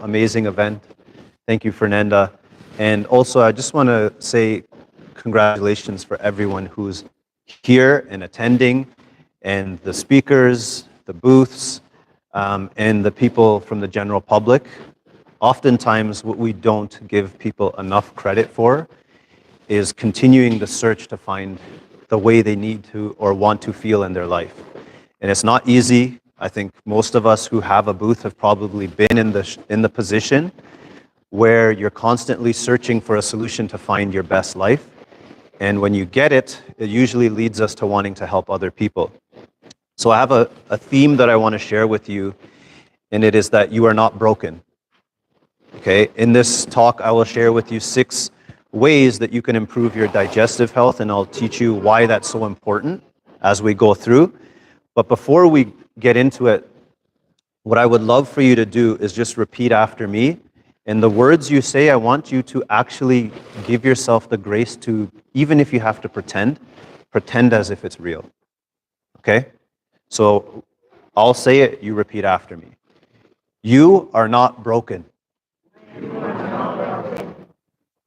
Amazing event. Thank you, Fernanda. And also, I just want to say congratulations for everyone who's here and attending, and the speakers, the booths, and the people from the general public. Oftentimes, what we don't give people enough credit for is continuing the search to find the way they need to or want to feel in their life. And it's not easy. I think most of us who have a booth have probably been in the position where you're constantly searching for a solution to find your best life. And when you get it, it usually leads us to wanting to help other people. So I have a theme that I want to share with you, and it is that you are not broken. Okay, in this talk, I will share with you 6 ways that you can improve your digestive health, and I'll teach you why that's so important as we go through. But before we get into it, what I would love for you to do is just repeat after me. And the words you say, I want you to actually give yourself the grace to, even if you have to pretend as if it's real. Okay? So I'll say it, you repeat after me. You are not broken.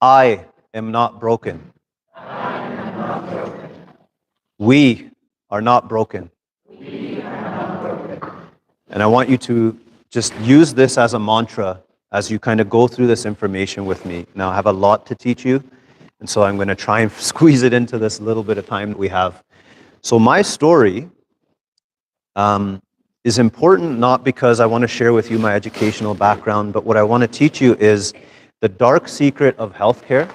I am not broken. We are not broken. And I want you to just use this as a mantra as you kind of go through this information with me. Now, I have a lot to teach you, and so I'm going to try and squeeze it into this little bit of time that we have. So my story is important not because I want to share with you my educational background, but what I want to teach you is the dark secret of healthcare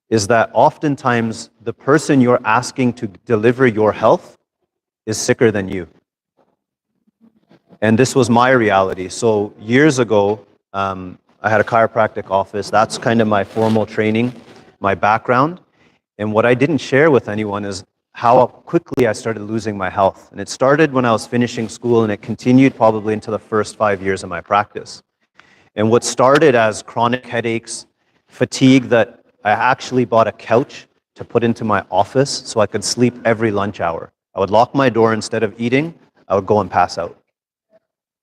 is that oftentimes the person you're asking to deliver your health is sicker than you. And this was my reality. So years ago, I had a chiropractic office. That's kind of my formal training, my background. And what I didn't share with anyone is how quickly I started losing my health. And it started when I was finishing school, and it continued probably into the first 5 years of my practice. And what started as chronic headaches, fatigue, that I actually bought a couch to put into my office so I could sleep every lunch hour. I would lock my door instead of eating, I would go and pass out.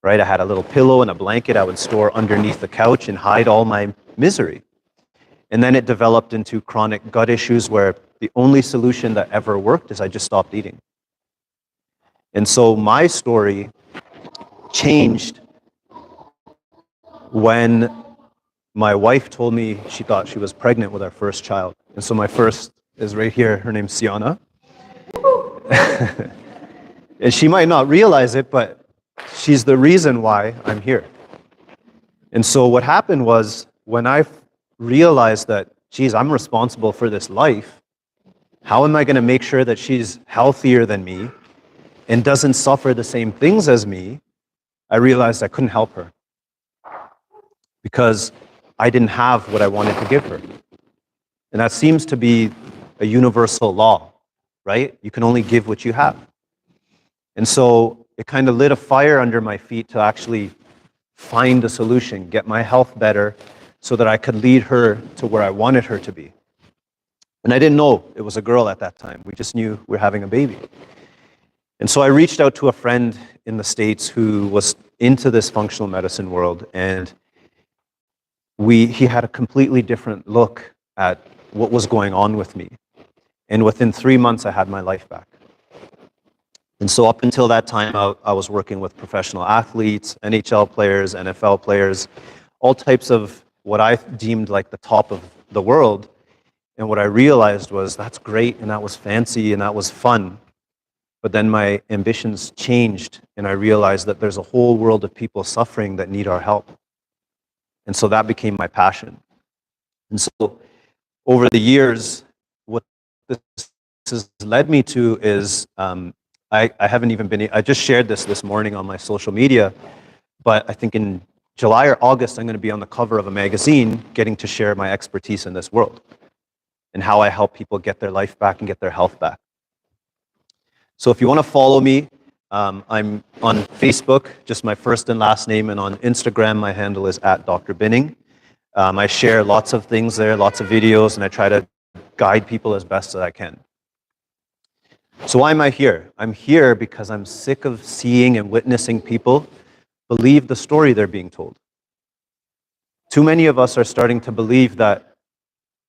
Right? I had a little pillow and a blanket I would store underneath the couch and hide all my misery. And then it developed into chronic gut issues where the only solution that ever worked is I just stopped eating. And so my story changed when my wife told me she thought she was pregnant with our first child. And so my first is right here. Her name's Sienna. And she might not realize it, but she's the reason why I'm here. And so what happened was when I realized that, geez, I'm responsible for this life, how am I going to make sure that she's healthier than me and doesn't suffer the same things as me? I realized I couldn't help her because I didn't have what I wanted to give her. And that seems to be a universal law, right? You can only give what you have. And so it kind of lit a fire under my feet to actually find a solution, get my health better so that I could lead her to where I wanted her to be. And I didn't know it was a girl at that time. We just knew we were having a baby. And so I reached out to a friend in the States who was into this functional medicine world, and he had a completely different look at what was going on with me. And within 3 months, I had my life back. And so up until that time, I was working with professional athletes, NHL players, NFL players, all types of what I deemed like the top of the world. And what I realized was that's great, and that was fancy, and that was fun. But then my ambitions changed, and I realized that there's a whole world of people suffering that need our help. And so that became my passion. And so over the years, what this has led me to is I haven't even been, I just shared this morning on my social media, but I think in July or August, I'm going to be on the cover of a magazine getting to share my expertise in this world and how I help people get their life back and get their health back. So if you want to follow me, I'm on Facebook, just my first and last name, and on Instagram, my handle is @Dr. Binning. I share lots of things there, lots of videos, and I try to guide people as best as I can. So why am I here? I'm here because I'm sick of seeing and witnessing people believe the story they're being told. Too many of us are starting to believe that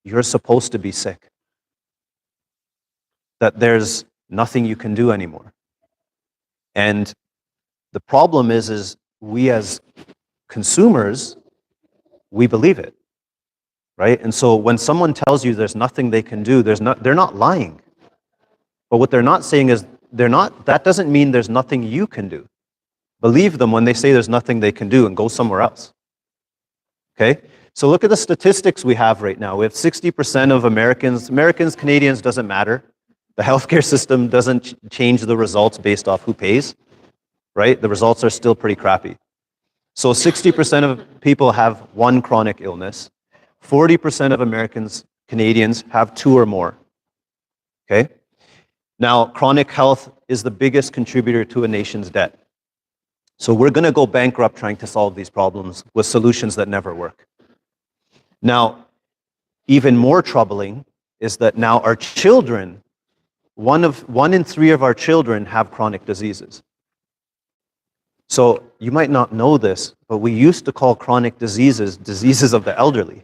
you're supposed to be sick, that there's nothing you can do anymore. And the problem is we as consumers, we believe it, right? And so when someone tells you there's nothing they can do, they're not lying. But what they're not saying is that doesn't mean there's nothing you can do. Believe them when they say there's nothing they can do and go somewhere else. Okay? So look at the statistics we have right now. We have 60% of Americans, Canadians, doesn't matter. The healthcare system doesn't change the results based off who pays, right? The results are still pretty crappy. So 60% of people have one chronic illness. 40% of Americans, Canadians have two or more. Okay? Now, chronic health is the biggest contributor to a nation's debt. So we're going to go bankrupt trying to solve these problems with solutions that never work. Now, even more troubling is that now our children, one in three of our children have chronic diseases. So you might not know this, but we used to call chronic diseases diseases of the elderly.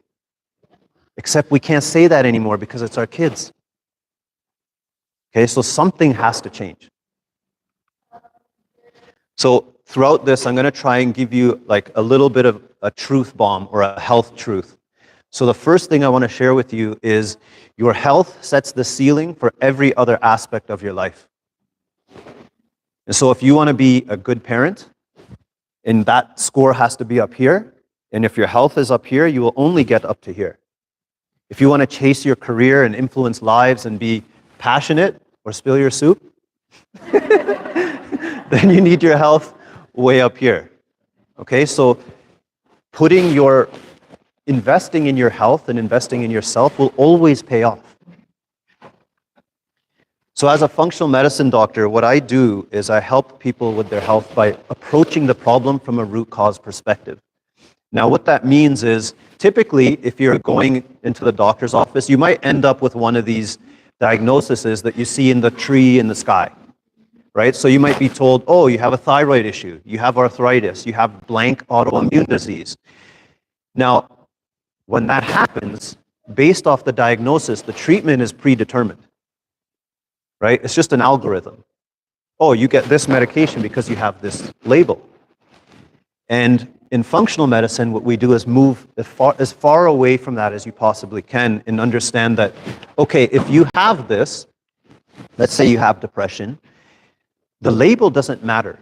Except we can't say that anymore because it's our kids. Okay, so something has to change. So throughout this, I'm going to try and give you like a little bit of a truth bomb or a health truth. So the first thing I want to share with you is your health sets the ceiling for every other aspect of your life. And so if you want to be a good parent, and that score has to be up here, and if your health is up here, you will only get up to here. If you want to chase your career and influence lives and be passionate or spill your soup, then you need your health way up here. Okay, so investing in your health and investing in yourself will always pay off. So as a functional medicine doctor, what I do is I help people with their health by approaching the problem from a root cause perspective. Now, what that means is, typically, if you're going into the doctor's office, you might end up with one of these diagnoses that you see in the tree in the sky, right? So you might be told, oh, you have a thyroid issue, you have arthritis, you have blank autoimmune disease. Now, when that happens, based off the diagnosis, the treatment is predetermined, right? It's just an algorithm. Oh, you get this medication because you have this label. And in functional medicine, what we do is move as far away from that as you possibly can and understand that, okay, if you have this, let's say you have depression, the label doesn't matter,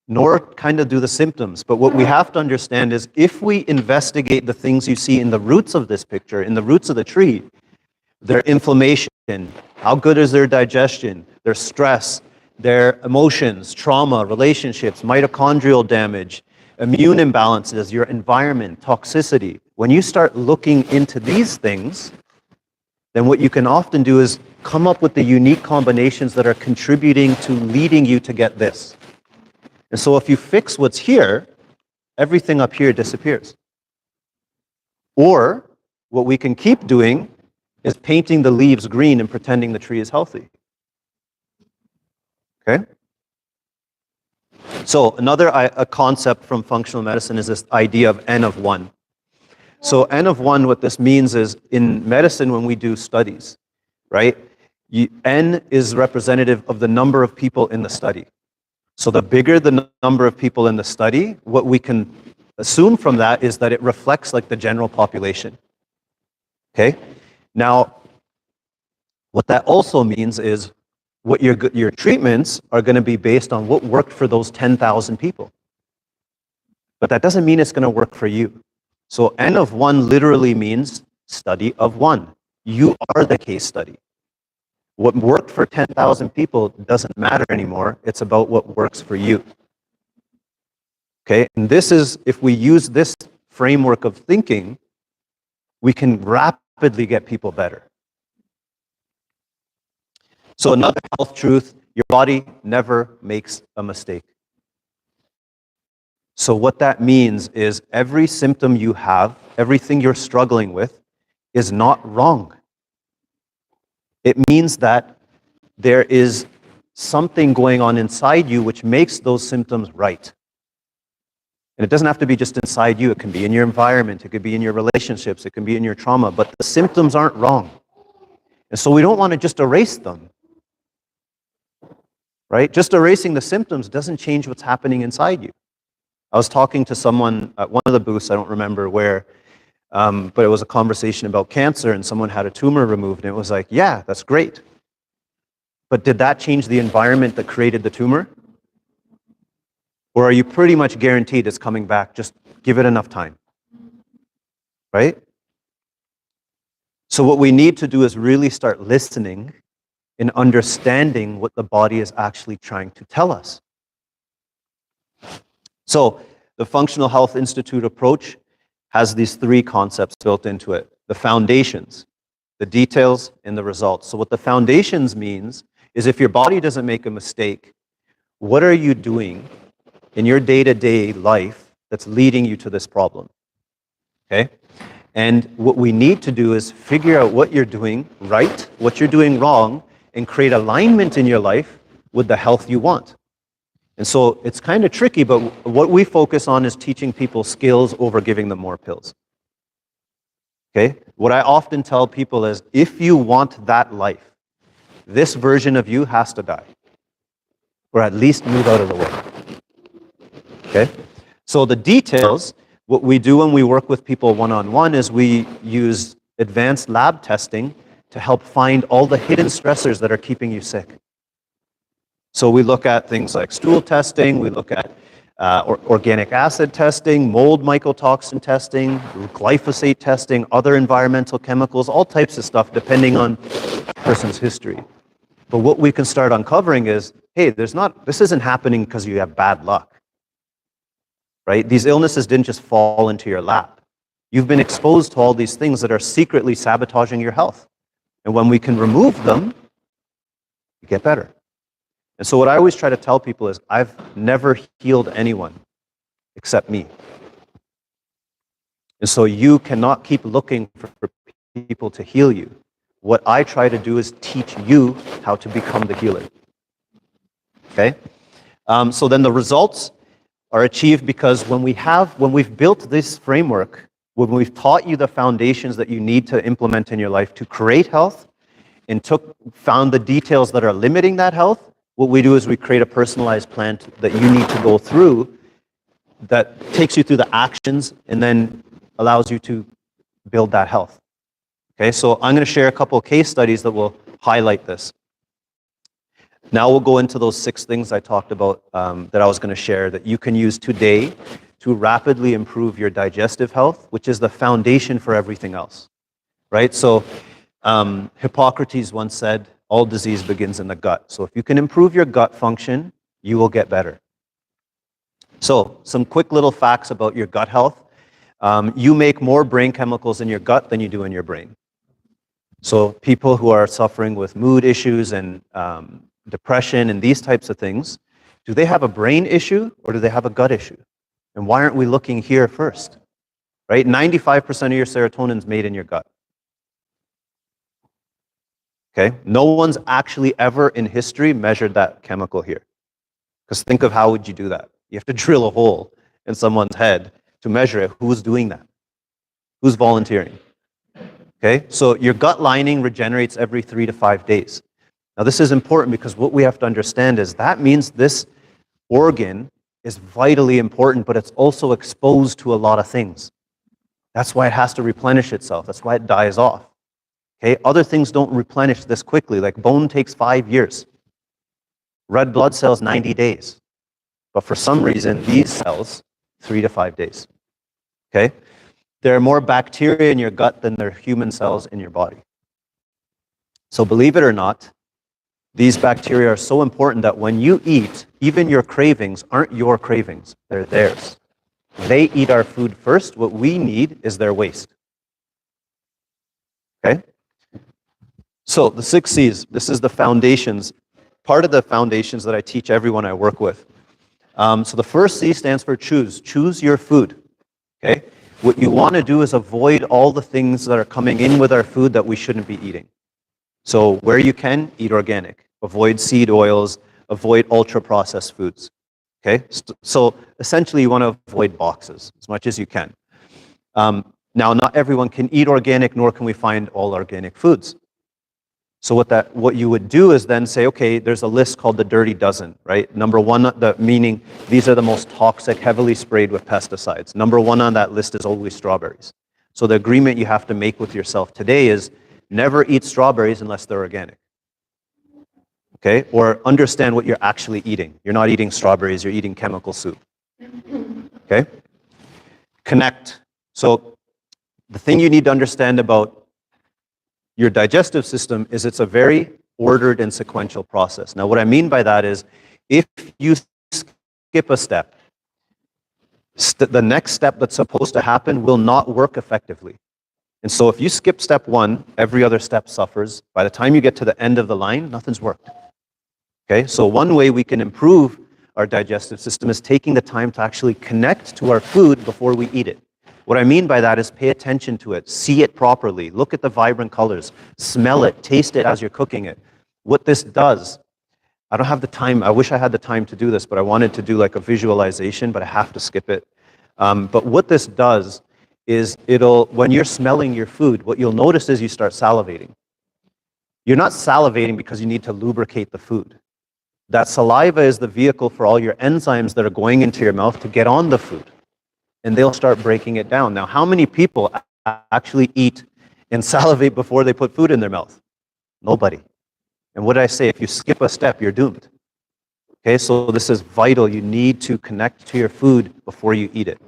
nor kind of do the symptoms. But what we have to understand is if we investigate the things you see in the roots of this picture, in the roots of the tree, their inflammation, how good is their digestion, their stress, their emotions, trauma, relationships, mitochondrial damage, immune imbalances, your environment, toxicity. When you start looking into these things, then what you can often do is come up with the unique combinations that are contributing to leading you to get this. And so if you fix what's here, everything up here disappears. Or what we can keep doing is painting the leaves green and pretending the tree is healthy. Okay? So another a concept from functional medicine is this idea of N of 1. So N of 1, what this means is in medicine when we do studies, right? N is representative of the number of people in the study. So the bigger the number of people in the study, what we can assume from that is that it reflects like the general population. Okay? Now, what that also means is what your treatments are going to be based on what worked for those 10,000 people. But that doesn't mean it's going to work for you. So N of 1 literally means study of 1. You are the case study. What worked for 10,000 people doesn't matter anymore. It's about what works for you. Okay? And this is, if we use this framework of thinking, we can rapidly get people better. So another health truth, your body never makes a mistake. So what that means is every symptom you have, everything you're struggling with, is not wrong. It means that there is something going on inside you which makes those symptoms right. And it doesn't have to be just inside you. It can be in your environment. It could be in your relationships. It can be in your trauma. But the symptoms aren't wrong. And so we don't want to just erase them. Right? Just erasing the symptoms doesn't change what's happening inside you. I was talking to someone at one of the booths, I don't remember where, but it was a conversation about cancer, and someone had a tumor removed, and it was like, yeah, that's great. But did that change the environment that created the tumor? Or are you pretty much guaranteed it's coming back? Just give it enough time. Right? So what we need to do is really start listening and understanding what the body is actually trying to tell us. So the Functional Health Institute approach has these three concepts built into it: the foundations, the details, and the results. So what the foundations means is, if your body doesn't make a mistake, what are you doing in your day-to-day life that's leading you to this problem? Okay? And what we need to do is figure out what you're doing right, what you're doing wrong, and create alignment in your life with the health you want. And so it's kind of tricky, but what we focus on is teaching people skills over giving them more pills. Okay? What I often tell people is, if you want that life, this version of you has to die, or at least move out of the way. Okay? So the details, what we do when we work with people one-on-one is we use advanced lab testing to help find all the hidden stressors that are keeping you sick. So we look at things like stool testing, we look at organic acid testing, mold mycotoxin testing, glyphosate testing, other environmental chemicals, all types of stuff depending on the person's history. But what we can start uncovering is, hey, this isn't happening because you have bad luck. Right? These illnesses didn't just fall into your lap. You've been exposed to all these things that are secretly sabotaging your health. And when we can remove them, you get better. And so what I always try to tell people is, I've never healed anyone except me. And so you cannot keep looking for people to heal you. What I try to do is teach you how to become the healer. Okay? So then the results are achieved because when we've built this framework, when we've taught you the foundations that you need to implement in your life to create health, and found the details that are limiting that health, what we do is we create a personalized plan that you need to go through that takes you through the actions and then allows you to build that health. Okay, so I'm going to share a couple of case studies that will highlight this. Now we'll go into those 6 things I talked about that I was going to share that you can use today to rapidly improve your digestive health, which is the foundation for everything else. Right? So Hippocrates once said, all disease begins in the gut. So if you can improve your gut function, you will get better. So some quick little facts about your gut health. You make more brain chemicals in your gut than you do in your brain. So people who are suffering with mood issues and depression and these types of things, do they have a brain issue or do they have a gut issue? And why aren't we looking here first? Right? 95% of your serotonin is made in your gut. Okay? No one's actually ever in history measured that chemical here. Because think of how would you do that? You have to drill a hole in someone's head to measure it. Who's doing that? Who's volunteering? Okay? So your gut lining regenerates every 3 to 5 days. Now this is important because what we have to understand is that means this organ is vitally important, but it's also exposed to a lot of things. That's why it has to replenish itself. That's why it dies off. Okay? Other things don't replenish this quickly. Like bone takes 5 years. Red blood cells, 90 days. But for some reason, these cells, 3 to 5 days. Okay? There are more bacteria in your gut than there are human cells in your body. So believe it or not, these bacteria are so important that when you eat, even your cravings aren't your cravings. They're theirs. They eat our food first. What we need is their waste. Okay? So the 6 C's, this is the foundations, part of the foundations that I teach everyone I work with. So the first C stands for choose. Choose your food. Okay? What you want to do is avoid all the things that are coming in with our food that we shouldn't be eating. So where you can, eat organic. Avoid seed oils. Avoid ultra-processed foods. Okay, so essentially you want to avoid boxes as much as you can. Now, not everyone can eat organic, nor can we find all organic foods. So what you would do is then say, okay, there's a list called the dirty dozen, right? Number one, meaning these are the most toxic, heavily sprayed with pesticides. Number one on that list is always strawberries. So the agreement you have to make with yourself today is never eat strawberries unless they're organic. Okay? Or understand what you're actually eating. You're not eating strawberries, you're eating chemical soup. Okay? Connect. So the thing you need to understand about your digestive system is it's a very ordered and sequential process. Now, what I mean by that is if you skip a step, the next step that's supposed to happen will not work effectively. And so if you skip step one, every other step suffers. By the time you get to the end of the line, nothing's worked. Okay, so one way we can improve our digestive system is taking the time to actually connect to our food before we eat it. What I mean by that is pay attention to it, see it properly, look at the vibrant colors, smell it, taste it as you're cooking it. What this does, I don't have the time, I wish I had the time to do this, but I wanted to do like a visualization, but I have to skip it. But what this does is when you're smelling your food, what you'll notice is you start salivating. You're not salivating because you need to lubricate the food. That saliva is the vehicle for all your enzymes that are going into your mouth to get on the food. And they'll start breaking it down. Now, how many people actually eat and salivate before they put food in their mouth? Nobody. And what did I say? If you skip a step, you're doomed. Okay, so this is vital. You need to connect to your food before you eat it.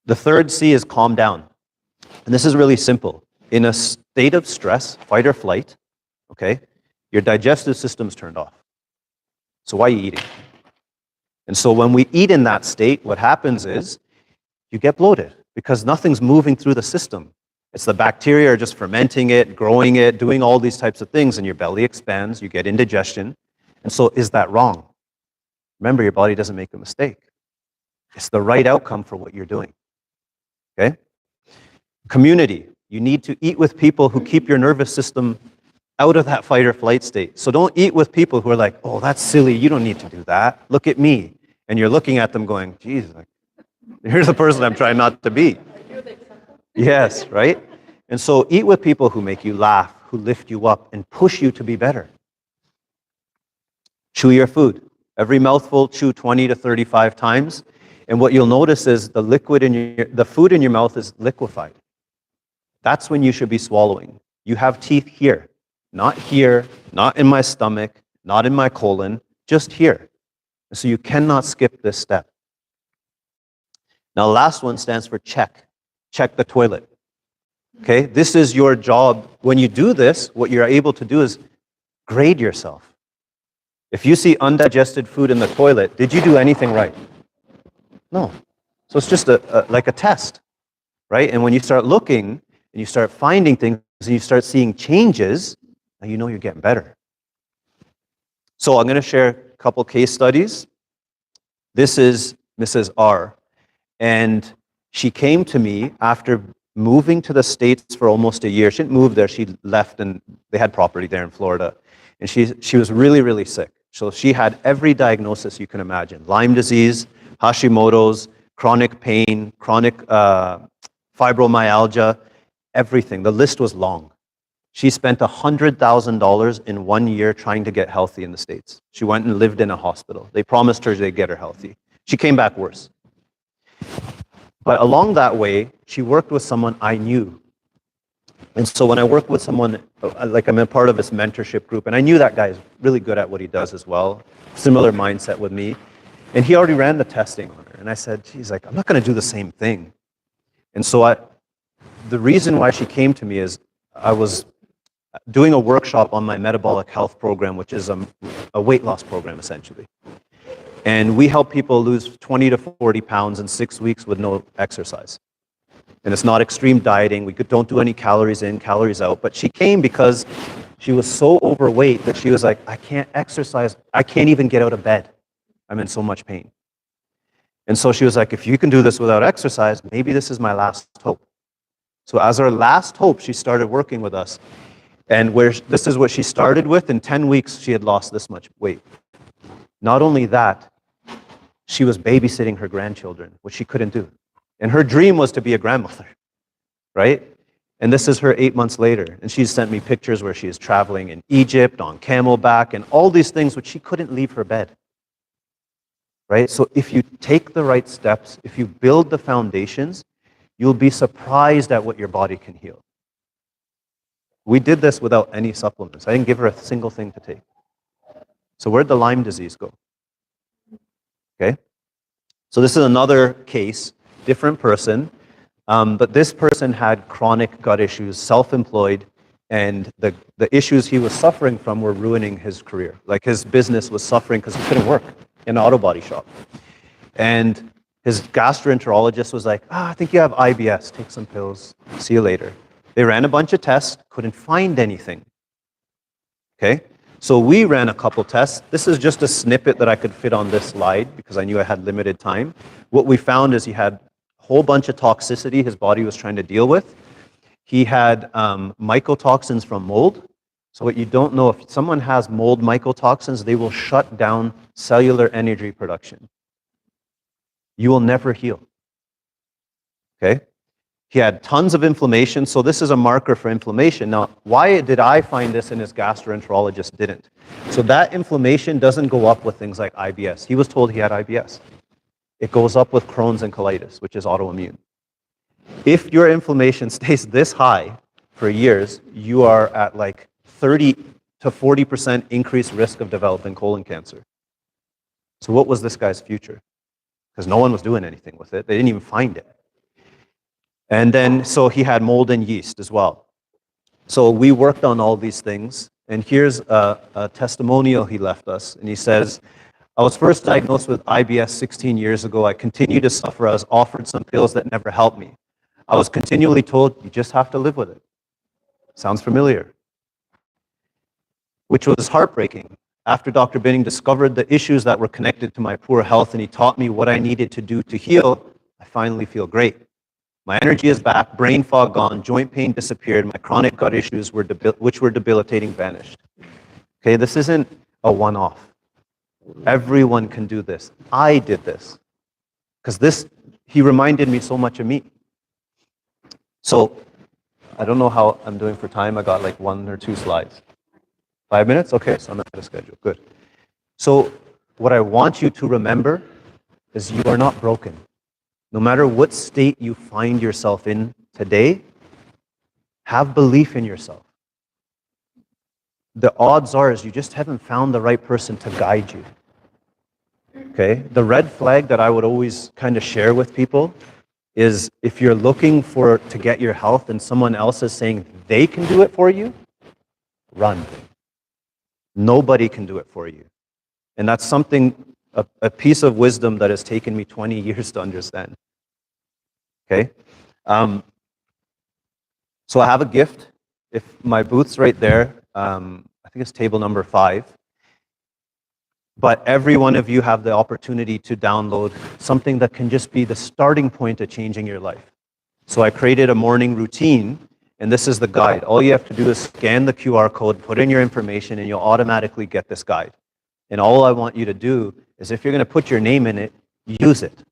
The third C is calm down. And this is really simple. In a state of stress, fight or flight, okay, your digestive system's turned off. So why are you eating? And so when we eat in that state, what happens is you get bloated because nothing's moving through the system. It's the bacteria are just fermenting it, growing it, doing all these types of things, and your belly expands, you get indigestion. And so is that wrong? Remember, your body doesn't make a mistake. It's the right outcome for what you're doing. Okay? Community. You need to eat with people who keep your nervous system out of that fight or flight state. So don't eat with people who are like, oh, that's silly, you don't need to do that. Look at me. And you're looking at them going, geez, here's the person I'm trying not to be. Yes, right? And so eat with people who make you laugh, who lift you up and push you to be better. Chew your food. Every mouthful, chew 20 to 35 times. And what you'll notice is the food in your mouth is liquefied. That's when you should be swallowing. You have teeth here, not in my stomach, not in my colon, just here. So you cannot skip this step. Now, the last one stands for check. Check the toilet. Okay, this is your job. When you do this, what you're able to do is grade yourself. If you see undigested food in the toilet, did you do anything right? No. So it's just like a test, right? And when you start looking and you start finding things and you start seeing changes, now you know you're getting better. So I'm going to share a couple case studies. This is Mrs. R. And she came to me after moving to the States for almost a year. She didn't move there. She left, and they had property there in Florida. And she was really, really sick. So she had every diagnosis you can imagine. Lyme disease, Hashimoto's, chronic pain, chronic fibromyalgia, everything. The list was long. She spent $100,000 in 1 year trying to get healthy in the States. She went and lived in a hospital. They promised her they'd get her healthy. She came back worse. But along that way, she worked with someone I knew. And so when I work with someone, like I'm a part of this mentorship group, and I knew that guy is really good at what he does as well, similar mindset with me. And he already ran the testing on her. And I said, geez, I'm not going to do the same thing. And so the reason why she came to me is I was doing a workshop on my metabolic health program, which is a weight loss program, essentially. And we help people lose 20 to 40 pounds in 6 weeks with no exercise. And it's not extreme dieting. We don't do any calories in, calories out. But she came because she was so overweight that she was like, I can't exercise. I can't even get out of bed. I'm in so much pain. And so she was like, if you can do this without exercise, maybe this is my last hope. So as her last hope, she started working with us. And this is what she started with. In 10 weeks, she had lost this much weight. Not only that, she was babysitting her grandchildren, which she couldn't do. And her dream was to be a grandmother, right? And this is her 8 months later. And she's sent me pictures where she is traveling in Egypt on camelback and all these things which she couldn't leave her bed, right? So if you take the right steps, if you build the foundations, you'll be surprised at what your body can heal. We did this without any supplements. I didn't give her a single thing to take. So where'd the Lyme disease go? Okay? So this is another case, different person, but this person had chronic gut issues, self-employed, and the issues he was suffering from were ruining his career. Like his business was suffering because he couldn't work in an auto body shop. And his gastroenterologist was like, I think you have IBS, take some pills, see you later. They ran a bunch of tests, couldn't find anything. Okay? So we ran a couple tests. This is just a snippet that I could fit on this slide because I knew I had limited time. What we found is he had a whole bunch of toxicity his body was trying to deal with. He had mycotoxins from mold. So what you don't know, if someone has mold mycotoxins, they will shut down cellular energy production. You will never heal. Okay? He had tons of inflammation, so this is a marker for inflammation. Now, why did I find this and his gastroenterologist didn't? So that inflammation doesn't go up with things like IBS. He was told he had IBS. It goes up with Crohn's and colitis, which is autoimmune. If your inflammation stays this high for years, you are at like 30 to 40% increased risk of developing colon cancer. So what was this guy's future? Because no one was doing anything with it. They didn't even find it. And then, so he had mold and yeast as well. So we worked on all these things. And here's a testimonial he left us. And he says, I was first diagnosed with IBS 16 years ago. I continued to suffer. I was offered some pills that never helped me. I was continually told, you just have to live with it. Sounds familiar. Which was heartbreaking. After Dr. Binning discovered the issues that were connected to my poor health and he taught me what I needed to do to heal, I finally feel great. My energy is back, brain fog gone, joint pain disappeared, my chronic gut issues, which were debilitating, vanished. Okay, this isn't a one-off. Everyone can do this. I did this. Because he reminded me so much of me. So, I don't know how I'm doing for time. I got like 1 or 2 slides. 5 minutes? Okay, so I'm ahead of schedule. Good. So, what I want you to remember is you are not broken. No matter what state you find yourself in today, have belief in yourself. The odds are is you just haven't found the right person to guide you. Okay? The red flag that I would always kind of share with people is if you're looking to get your health and someone else is saying they can do it for you, run. Nobody can do it for you. And that's something, a piece of wisdom that has taken me 20 years to understand. Okay? So I have a gift. If my booth's right there, I think it's table number 5. But every one of you have the opportunity to download something that can just be the starting point of changing your life. So I created a morning routine, and this is the guide. All you have to do is scan the QR code, put in your information, and you'll automatically get this guide. And all I want you to do is if you're going to put your name in it, use it.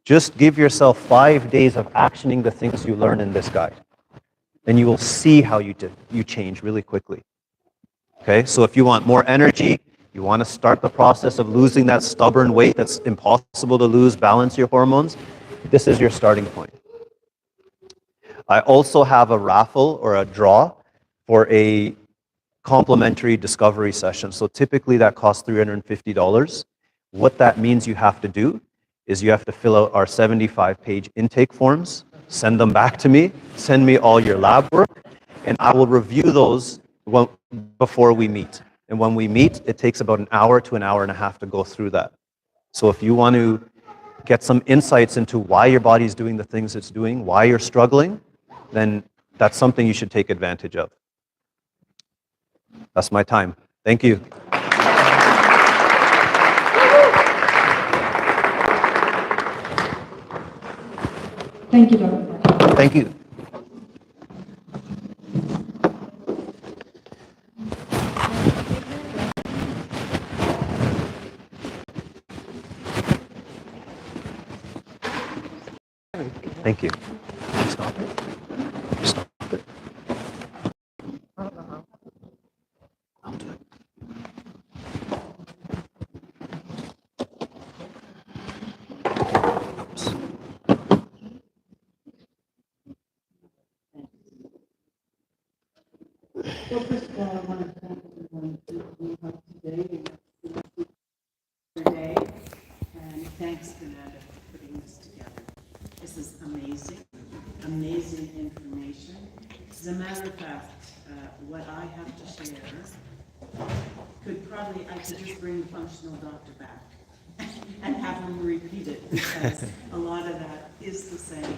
Just give yourself 5 days of actioning the things you learn in this guide. And you will see how you change really quickly. Okay, so if you want more energy, you want to start the process of losing that stubborn weight that's impossible to lose, balance your hormones, this is your starting point. I also have a raffle or a draw for a complimentary discovery session. So typically that costs $350. What that means you have to do is you have to fill out our 75-page intake forms, send them back to me, send me all your lab work, and I will review those before we meet. And when we meet, it takes about an hour to an hour and a half to go through that. So if you want to get some insights into why your body is doing the things it's doing, why you're struggling, then that's something you should take advantage of. That's my time. Thank you. Thank you, Dr. Thank you. Thank you. Stop it. Stop it. I'll do it. Oops. Well, first of all, I want to thank everyone for being up today today, and thanks, Fernanda, for putting this together. This is amazing, amazing information. As a matter of fact, what I have to share I could just bring the functional doctor back and have him repeat it, because a lot of that is the same.